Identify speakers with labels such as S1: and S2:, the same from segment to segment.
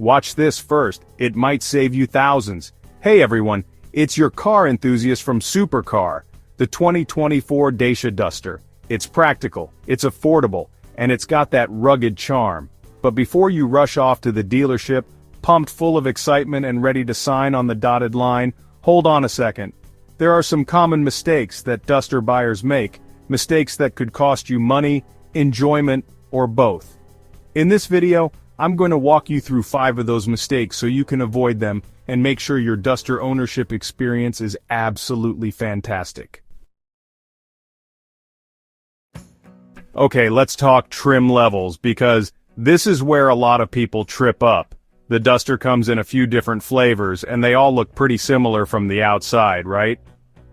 S1: Watch this first, it might save you thousands. Hey everyone, it's your car enthusiast from Supercar, the 2024 Dacia Duster. It's practical, it's affordable, and it's got that rugged charm. But before you rush off to the dealership, pumped full of excitement and ready to sign on the dotted line, hold on a second. There are some common mistakes that Duster buyers make, mistakes that could cost you money, enjoyment, or both. In this video, I'm going to walk you through 5 of those mistakes so you can avoid them and make sure your Duster ownership experience is absolutely fantastic. Okay, let's talk trim levels, because this is where a lot of people trip up. The Duster comes in a few different flavors, and they all look pretty similar from the outside, right?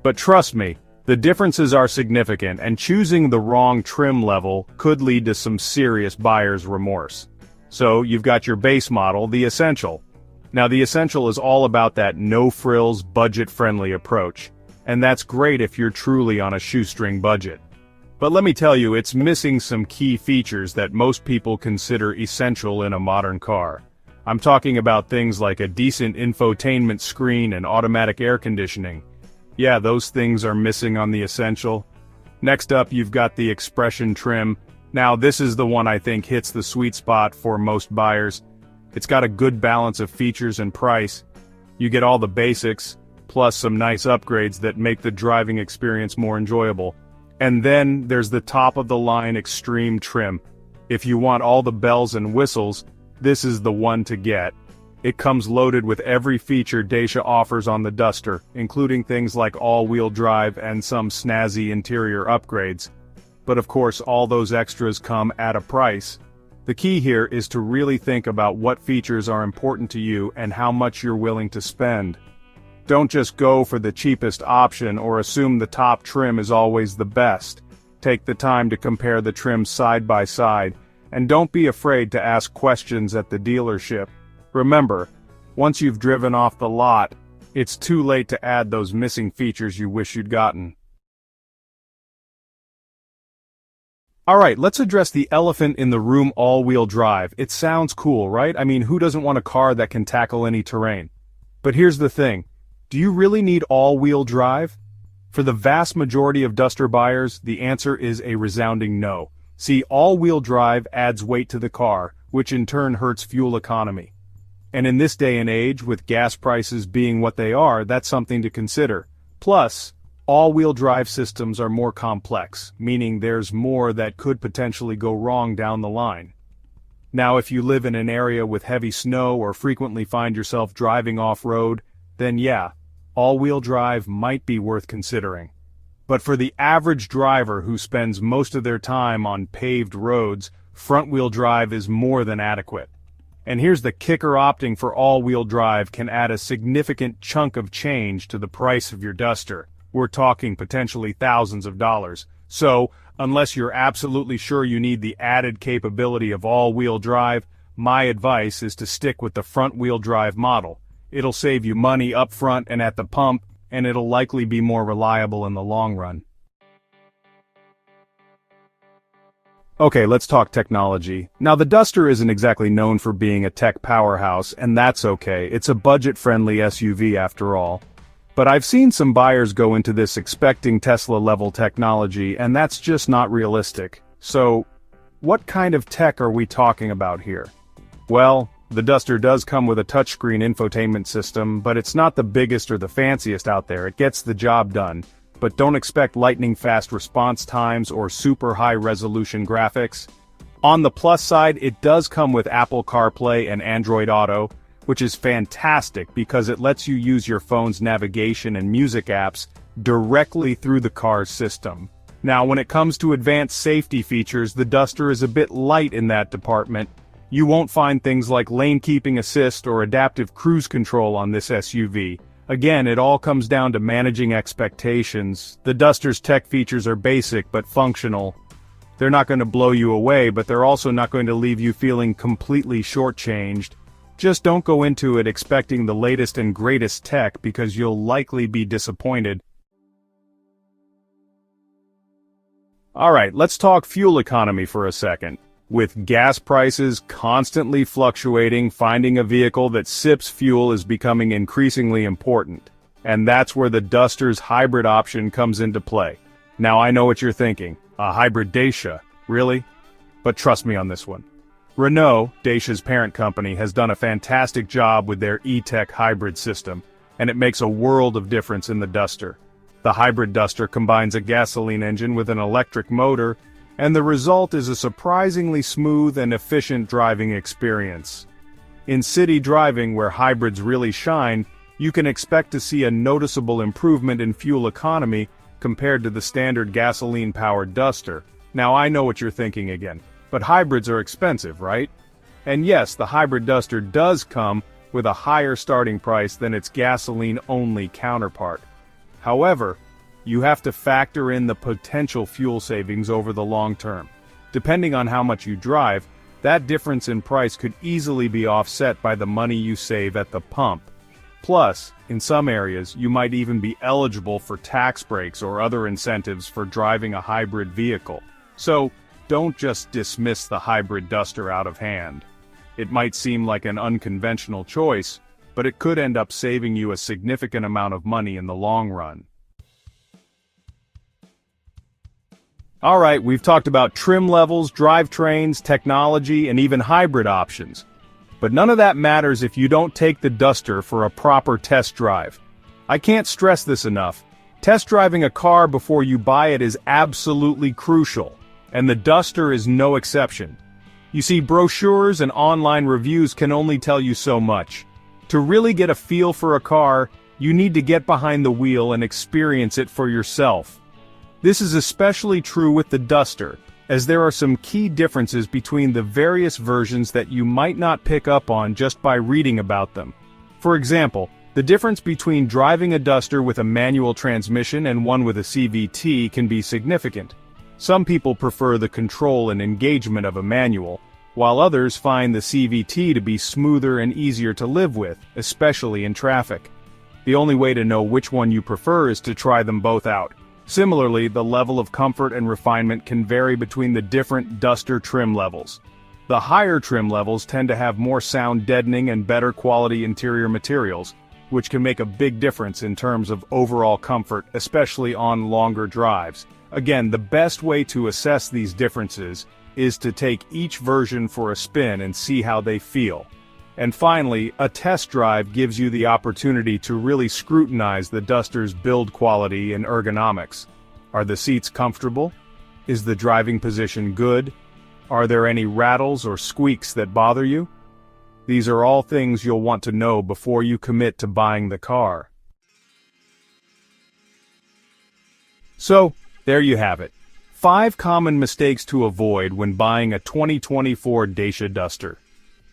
S1: But trust me, the differences are significant, and choosing the wrong trim level could lead to some serious buyer's remorse. So, you've got your base model, the Essential. Now the Essential is all about that no-frills, budget-friendly approach, and that's great if you're truly on a shoestring budget. But let me tell you, it's missing some key features that most people consider essential in a modern car. I'm talking about things like a decent infotainment screen and automatic air conditioning. Yeah, those things are missing on the Essential. Next up, you've got the Expression trim. Now this is the one I think hits the sweet spot for most buyers. It's got a good balance of features and price. You get all the basics, plus some nice upgrades that make the driving experience more enjoyable. And then there's the top-of-the-line Extreme trim. If you want all the bells and whistles, this is the one to get. It comes loaded with every feature Dacia offers on the Duster, including things like all-wheel drive and some snazzy interior upgrades. But of course, all those extras come at a price. The key here is to really think about what features are important to you and how much you're willing to spend. Don't just go for the cheapest option or assume the top trim is always the best. Take the time to compare the trims side by side, and don't be afraid to ask questions at the dealership. Remember, once you've driven off the lot, it's too late to add those missing features you wish you'd gotten. Alright, let's address the elephant in the room: all-wheel drive. It sounds cool, right? I mean, who doesn't want a car that can tackle any terrain? But here's the thing. Do you really need all-wheel drive? For the vast majority of Duster buyers, the answer is a resounding no. See, all-wheel drive adds weight to the car, which in turn hurts fuel economy. And in this day and age, with gas prices being what they are, that's something to consider. Plus, all-wheel drive systems are more complex, meaning there's more that could potentially go wrong down the line. Now, if you live in an area with heavy snow or frequently find yourself driving off-road, then yeah, all-wheel drive might be worth considering. But for the average driver who spends most of their time on paved roads, front-wheel drive is more than adequate. And here's the kicker: opting for all-wheel drive can add a significant chunk of change to the price of your Duster. We're talking potentially thousands of dollars. So, unless you're absolutely sure you need the added capability of all-wheel drive, my advice is to stick with the front-wheel drive model. It'll save you money up front and at the pump, and it'll likely be more reliable in the long run. Okay, let's talk technology. Now the Duster isn't exactly known for being a tech powerhouse, and that's okay. It's a budget-friendly SUV after all. But I've seen some buyers go into this expecting Tesla-level technology, and that's just not realistic. So, what kind of tech are we talking about here? Well, the Duster does come with a touchscreen infotainment system, but it's not the biggest or the fanciest out there. It gets the job done. But don't expect lightning-fast response times or super high-resolution graphics. On the plus side, it does come with Apple CarPlay and Android Auto, which is fantastic because it lets you use your phone's navigation and music apps directly through the car's system. Now, when it comes to advanced safety features, the Duster is a bit light in that department. You won't find things like lane keeping assist or adaptive cruise control on this SUV. Again, it all comes down to managing expectations. The Duster's tech features are basic but functional. They're not going to blow you away, but they're also not going to leave you feeling completely shortchanged. Just don't go into it expecting the latest and greatest tech, because you'll likely be disappointed. Alright, let's talk fuel economy for a second. With gas prices constantly fluctuating, finding a vehicle that sips fuel is becoming increasingly important. And that's where the Duster's hybrid option comes into play. Now I know what you're thinking, a hybrid Dacia, really? But trust me on this one. Renault, Dacia's parent company, has done a fantastic job with their E-Tech hybrid system, and it makes a world of difference in the Duster. The hybrid Duster combines a gasoline engine with an electric motor, and the result is a surprisingly smooth and efficient driving experience. In city driving, where hybrids really shine, you can expect to see a noticeable improvement in fuel economy compared to the standard gasoline-powered Duster. Now I know what you're thinking again, but hybrids are expensive, right? And yes, the hybrid Duster does come with a higher starting price than its gasoline-only counterpart. However, you have to factor in the potential fuel savings over the long term. Depending on how much you drive, that difference in price could easily be offset by the money you save at the pump. Plus, in some areas, you might even be eligible for tax breaks or other incentives for driving a hybrid vehicle. So, don't just dismiss the hybrid Duster out of hand. It might seem like an unconventional choice, but it could end up saving you a significant amount of money in the long run. Alright, we've talked about trim levels, drivetrains, technology, and even hybrid options. But none of that matters if you don't take the Duster for a proper test drive. I can't stress this enough. Test driving a car before you buy it is absolutely crucial, and the Duster is no exception. You see, brochures and online reviews can only tell you so much. To really get a feel for a car, you need to get behind the wheel and experience it for yourself. This is especially true with the Duster, as there are some key differences between the various versions that you might not pick up on just by reading about them. For example, the difference between driving a Duster with a manual transmission and one with a CVT can be significant. Some people prefer the control and engagement of a manual, while others find the CVT to be smoother and easier to live with, especially in traffic. The only way to know which one you prefer is to try them both out. Similarly, the level of comfort and refinement can vary between the different Duster trim levels. The higher trim levels tend to have more sound deadening and better quality interior materials, which can make a big difference in terms of overall comfort, especially on longer drives. Again, the best way to assess these differences is to take each version for a spin and see how they feel. And finally, a test drive gives you the opportunity to really scrutinize the Duster's build quality and ergonomics. Are the seats comfortable? Is the driving position good? Are there any rattles or squeaks that bother you? These are all things you'll want to know before you commit to buying the car. So, there you have it. 5 common mistakes to avoid when buying a 2024 Dacia Duster.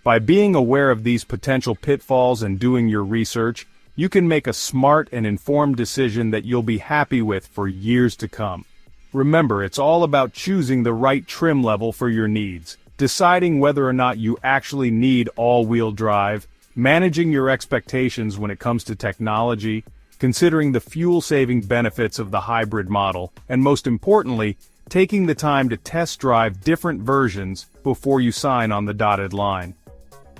S1: By being aware of these potential pitfalls and doing your research, you can make a smart and informed decision that you'll be happy with for years to come. Remember, it's all about choosing the right trim level for your needs, deciding whether or not you actually need all-wheel drive, managing your expectations when it comes to technology, considering the fuel-saving benefits of the hybrid model, and most importantly, taking the time to test drive different versions before you sign on the dotted line.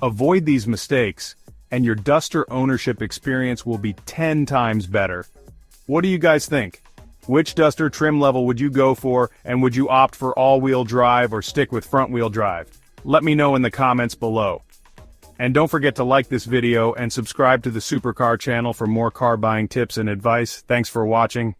S1: Avoid these mistakes, and your Duster ownership experience will be 10 times better. What do you guys think? Which Duster trim level would you go for, and would you opt for all-wheel drive or stick with front-wheel drive? Let me know in the comments below. And don't forget to like this video and subscribe to the Supercar channel for more car buying tips and advice. Thanks for watching.